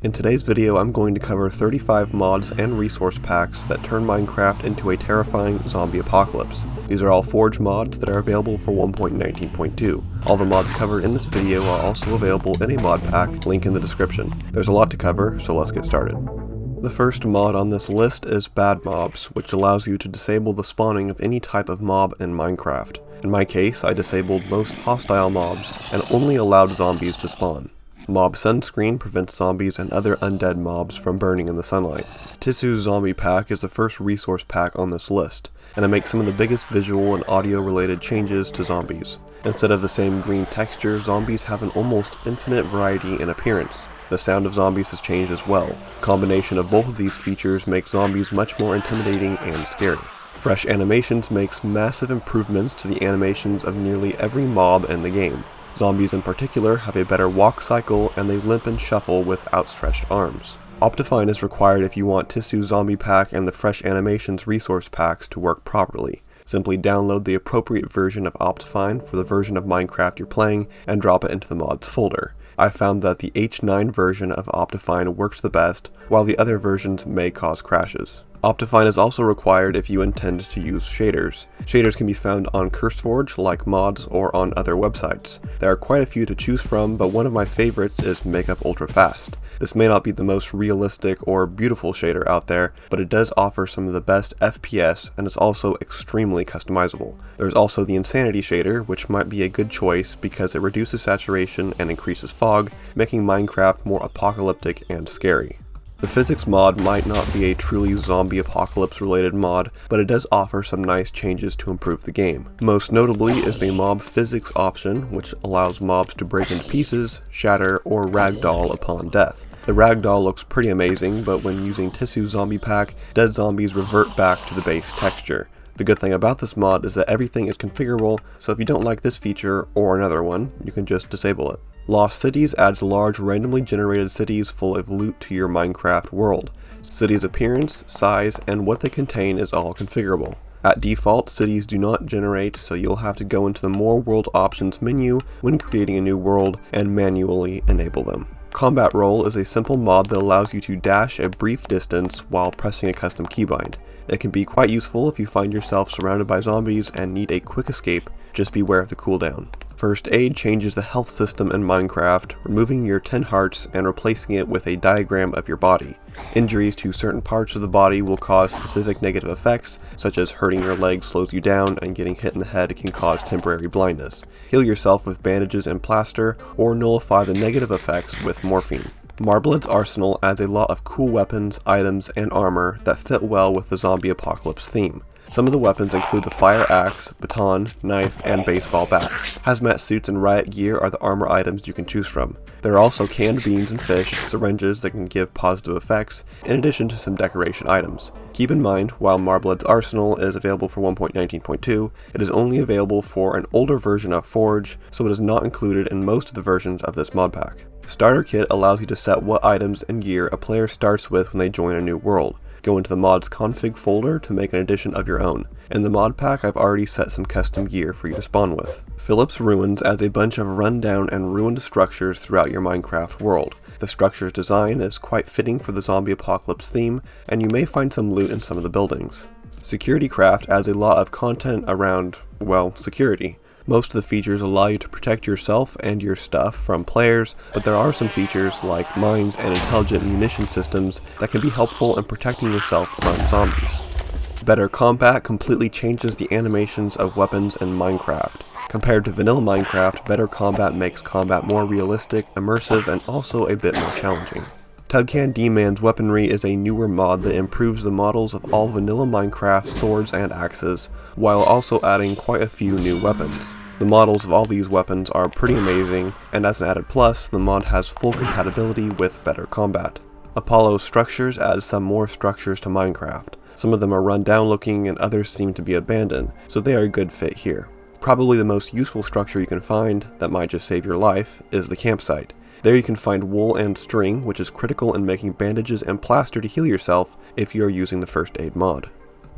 In today's video, I'm going to cover 35 mods and resource packs that turn Minecraft into a terrifying zombie apocalypse. These are all Forge mods that are available for 1.19.2. All the mods covered in this video are also available in a mod pack, link in the description. There's a lot to cover, so let's get started. The first mod on this list is Bad Mobs, which allows you to disable the spawning of any type of mob in Minecraft. In my case, I disabled most hostile mobs and only allowed zombies to spawn. Mob Sunscreen prevents zombies and other undead mobs from burning in the sunlight. Tissue's Zombie Pack is the first resource pack on this list, and it makes some of the biggest visual and audio related changes to zombies. Instead of the same green texture, zombies have an almost infinite variety in appearance. The sound of zombies has changed as well. A combination of both of these features makes zombies much more intimidating and scary. Fresh Animations makes massive improvements to the animations of nearly every mob in the game. Zombies in particular have a better walk cycle and they limp and shuffle with outstretched arms. Optifine is required if you want Tissue Zombie Pack and the Fresh Animations resource packs to work properly. Simply download the appropriate version of Optifine for the version of Minecraft you're playing and drop it into the mods folder. I found that the H9 version of Optifine works the best, while the other versions may cause crashes. Optifine is also required if you intend to use shaders. Shaders can be found on CurseForge, like mods, or on other websites. There are quite a few to choose from, but one of my favorites is Makeup Ultra Fast. This may not be the most realistic or beautiful shader out there, but it does offer some of the best FPS and is also extremely customizable. There's also the Insanity shader, which might be a good choice because it reduces saturation and increases fog, making Minecraft more apocalyptic and scary. The Physics mod might not be a truly zombie apocalypse related mod, but it does offer some nice changes to improve the game. Most notably is the Mob Physics option, which allows mobs to break into pieces, shatter, or ragdoll upon death. The ragdoll looks pretty amazing, but when using Tissue Zombie Pack, dead zombies revert back to the base texture. The good thing about this mod is that everything is configurable, so if you don't like this feature or another one, you can just disable it. Lost Cities adds large randomly generated cities full of loot to your Minecraft world. Cities' appearance, size, and what they contain is all configurable. At default, cities do not generate, so you'll have to go into the More World Options menu when creating a new world and manually enable them. Combat Roll is a simple mod that allows you to dash a brief distance while pressing a custom keybind. It can be quite useful if you find yourself surrounded by zombies and need a quick escape, just beware of the cooldown. First Aid changes the health system in Minecraft, removing your 10 hearts and replacing it with a diagram of your body. Injuries to certain parts of the body will cause specific negative effects, such as hurting your leg slows you down and getting hit in the head can cause temporary blindness. Heal yourself with bandages and plaster, or nullify the negative effects with morphine. Marblehead's arsenal adds a lot of cool weapons, items, and armor that fit well with the zombie apocalypse theme. Some of the weapons include the fire axe, baton, knife, and baseball bat. Hazmat suits and riot gear are the armor items you can choose from. There are also canned beans and fish, syringes that can give positive effects, in addition to some decoration items. Keep in mind, while Marblehead's arsenal is available for 1.19.2, it is only available for an older version of Forge, so it is not included in most of the versions of this mod pack. Starter Kit allows you to set what items and gear a player starts with when they join a new world. Go into the mod's config folder to make an addition of your own. In the mod pack, I've already set some custom gear for you to spawn with. Philip's Ruins adds a bunch of rundown and ruined structures throughout your Minecraft world. The structure's design is quite fitting for the zombie apocalypse theme, and you may find some loot in some of the buildings. Security Craft adds a lot of content around, well, security. Most of the features allow you to protect yourself and your stuff from players, but there are some features like mines and intelligent munition systems that can be helpful in protecting yourself from zombies. Better Combat completely changes the animations of weapons in Minecraft. Compared to vanilla Minecraft, Better Combat makes combat more realistic, immersive, and also a bit more challenging. Tubcan D-Man's Weaponry is a newer mod that improves the models of all vanilla Minecraft swords and axes, while also adding quite a few new weapons. The models of all these weapons are pretty amazing, and as an added plus, the mod has full compatibility with Better Combat. Apollo Structures adds some more structures to Minecraft. Some of them are run down looking and others seem to be abandoned, so they are a good fit here. Probably the most useful structure you can find, that might just save your life, is the campsite. There you can find wool and string, which is critical in making bandages and plaster to heal yourself if you are using the First Aid mod.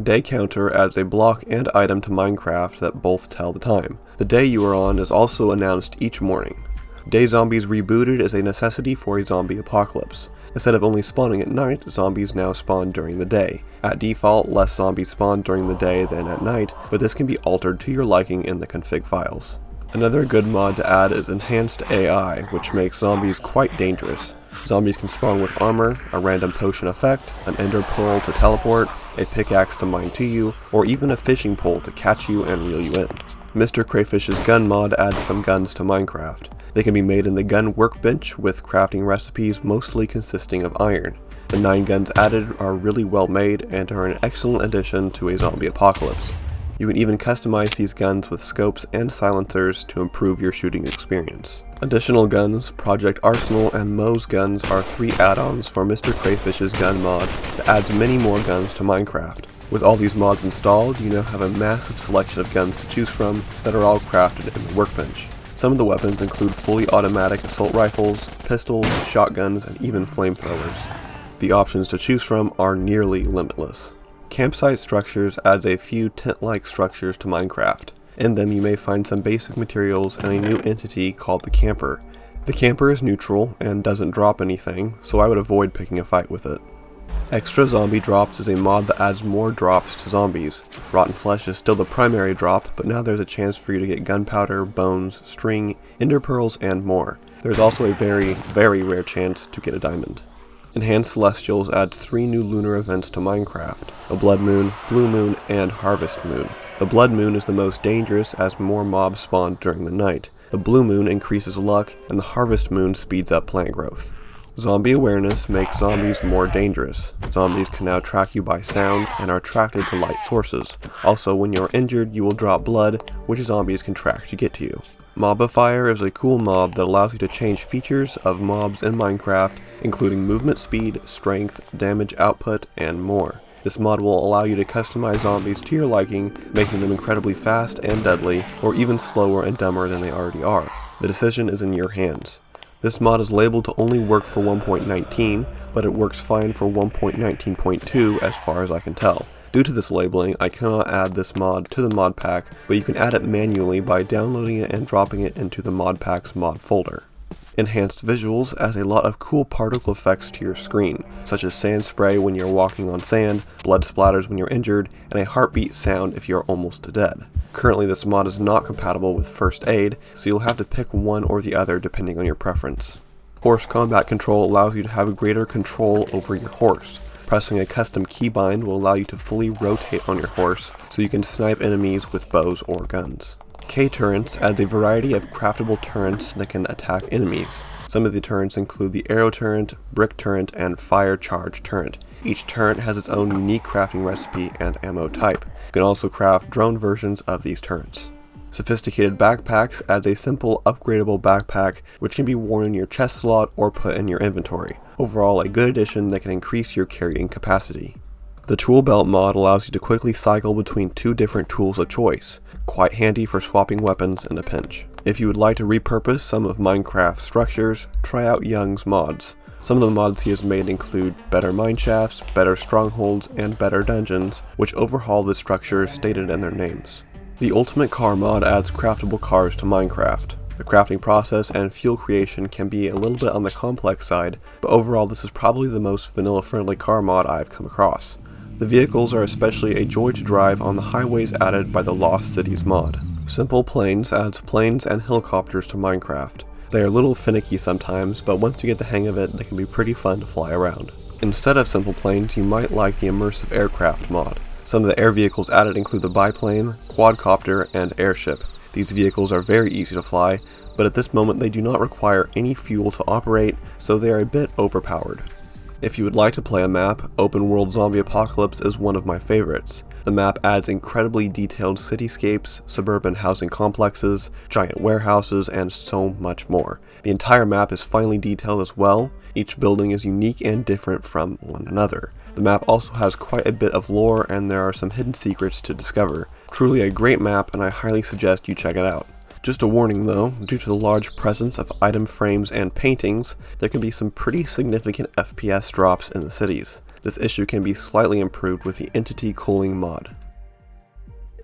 Day Counter adds a block and item to Minecraft that both tell the time. The day you are on is also announced each morning. Day Zombies Rebooted is a necessity for a zombie apocalypse. Instead of only spawning at night, zombies now spawn during the day. At default, less zombies spawn during the day than at night, but this can be altered to your liking in the config files. Another good mod to add is Enhanced AI, which makes zombies quite dangerous. Zombies can spawn with armor, a random potion effect, an ender pearl to teleport, a pickaxe to mine to you, or even a fishing pole to catch you and reel you in. Mr. Crayfish's gun mod adds some guns to Minecraft. They can be made in the gun workbench with crafting recipes mostly consisting of iron. The 9 guns added are really well made and are an excellent addition to a zombie apocalypse. You can even customize these guns with scopes and silencers to improve your shooting experience. Additional guns, Project Arsenal and Moe's guns are 3 add-ons for Mr. Crayfish's gun mod that adds many more guns to Minecraft. With all these mods installed, you now have a massive selection of guns to choose from that are all crafted in the workbench. Some of the weapons include fully automatic assault rifles, pistols, shotguns, and even flamethrowers. The options to choose from are nearly limitless. Campsite Structures adds a few tent-like structures to Minecraft. In them you may find some basic materials and a new entity called the Camper. The Camper is neutral and doesn't drop anything, so I would avoid picking a fight with it. Extra Zombie Drops is a mod that adds more drops to zombies. Rotten Flesh is still the primary drop, but now there's a chance for you to get gunpowder, bones, string, ender pearls, and more. There's also a very, very rare chance to get a diamond. Enhanced Celestials adds 3 new lunar events to Minecraft: a Blood Moon, Blue Moon, and Harvest Moon. The Blood Moon is the most dangerous as more mobs spawn during the night. The Blue Moon increases luck, and the Harvest Moon speeds up plant growth. Zombie Awareness makes zombies more dangerous. Zombies can now track you by sound and are attracted to light sources. Also, when you're injured, you will drop blood, which zombies can track to get to you. Mobifier is a cool mob that allows you to change features of mobs in Minecraft, including movement speed, strength, damage output, and more. This mod will allow you to customize zombies to your liking, making them incredibly fast and deadly, or even slower and dumber than they already are. The decision is in your hands. This mod is labeled to only work for 1.19, but it works fine for 1.19.2 as far as I can tell. Due to this labeling, I cannot add this mod to the mod pack, but you can add it manually by downloading it and dropping it into the mod pack's mod folder. Enhanced Visuals adds a lot of cool particle effects to your screen, such as sand spray when you're walking on sand, blood splatters when you're injured, and a heartbeat sound if you're almost dead. Currently this mod is not compatible with First Aid, so you'll have to pick one or the other depending on your preference. Horse Combat Control allows you to have greater control over your horse. Pressing a custom keybind will allow you to fully rotate on your horse, so you can snipe enemies with bows or guns. K-Turrets adds a variety of craftable turrets that can attack enemies. Some of the turrets include the Arrow Turret, Brick Turret, and Fire Charge Turret. Each turret has its own unique crafting recipe and ammo type. You can also craft drone versions of these turrets. Sophisticated Backpacks adds a simple upgradable backpack which can be worn in your chest slot or put in your inventory. Overall, a good addition that can increase your carrying capacity. The Tool Belt mod allows you to quickly cycle between 2 different tools of choice, quite handy for swapping weapons in a pinch. If you would like to repurpose some of Minecraft's structures, try out Young's mods. Some of the mods he has made include better mineshafts, better strongholds, and better dungeons, which overhaul the structures stated in their names. The Ultimate Car mod adds craftable cars to Minecraft. The crafting process and fuel creation can be a little bit on the complex side, but overall this is probably the most vanilla-friendly car mod I've come across. The vehicles are especially a joy to drive on the highways added by the Lost Cities mod. Simple Planes adds planes and helicopters to Minecraft. They are a little finicky sometimes, but once you get the hang of it, they can be pretty fun to fly around. Instead of Simple Planes, you might like the Immersive Aircraft mod. Some of the air vehicles added include the biplane, quadcopter, and airship. These vehicles are very easy to fly, but at this moment they do not require any fuel to operate, so they are a bit overpowered. If you would like to play a map, Open World Zombie Apocalypse is one of my favorites. The map adds incredibly detailed cityscapes, suburban housing complexes, giant warehouses, and so much more. The entire map is finely detailed as well. Each building is unique and different from one another. The map also has quite a bit of lore, and there are some hidden secrets to discover. Truly a great map, and I highly suggest you check it out. Just a warning though, due to the large presence of item frames and paintings, there can be some pretty significant FPS drops in the cities. This issue can be slightly improved with the Entity Cooling mod.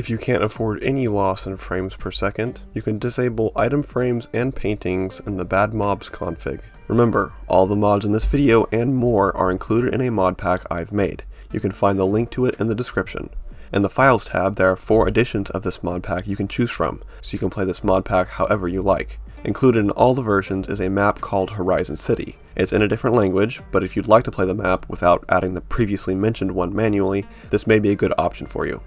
If you can't afford any loss in frames per second, you can disable item frames and paintings in the bad mobs config. Remember, all the mods in this video and more are included in a mod pack I've made. You can find the link to it in the description. In the Files tab, there are 4 editions of this mod pack you can choose from, so you can play this mod pack however you like. Included in all the versions is a map called Horizon City. It's in a different language, but if you'd like to play the map without adding the previously mentioned one manually, this may be a good option for you.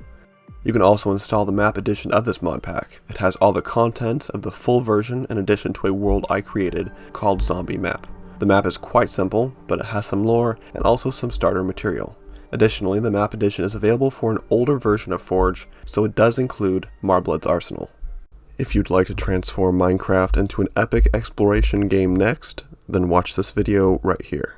You can also install the map edition of this mod pack. It has all the contents of the full version in addition to a world I created called Zombie Map. The map is quite simple, but it has some lore and also some starter material. Additionally, the map edition is available for an older version of Forge, so it does include Marblood's Arsenal. If you'd like to transform Minecraft into an epic exploration game next, then watch this video right here.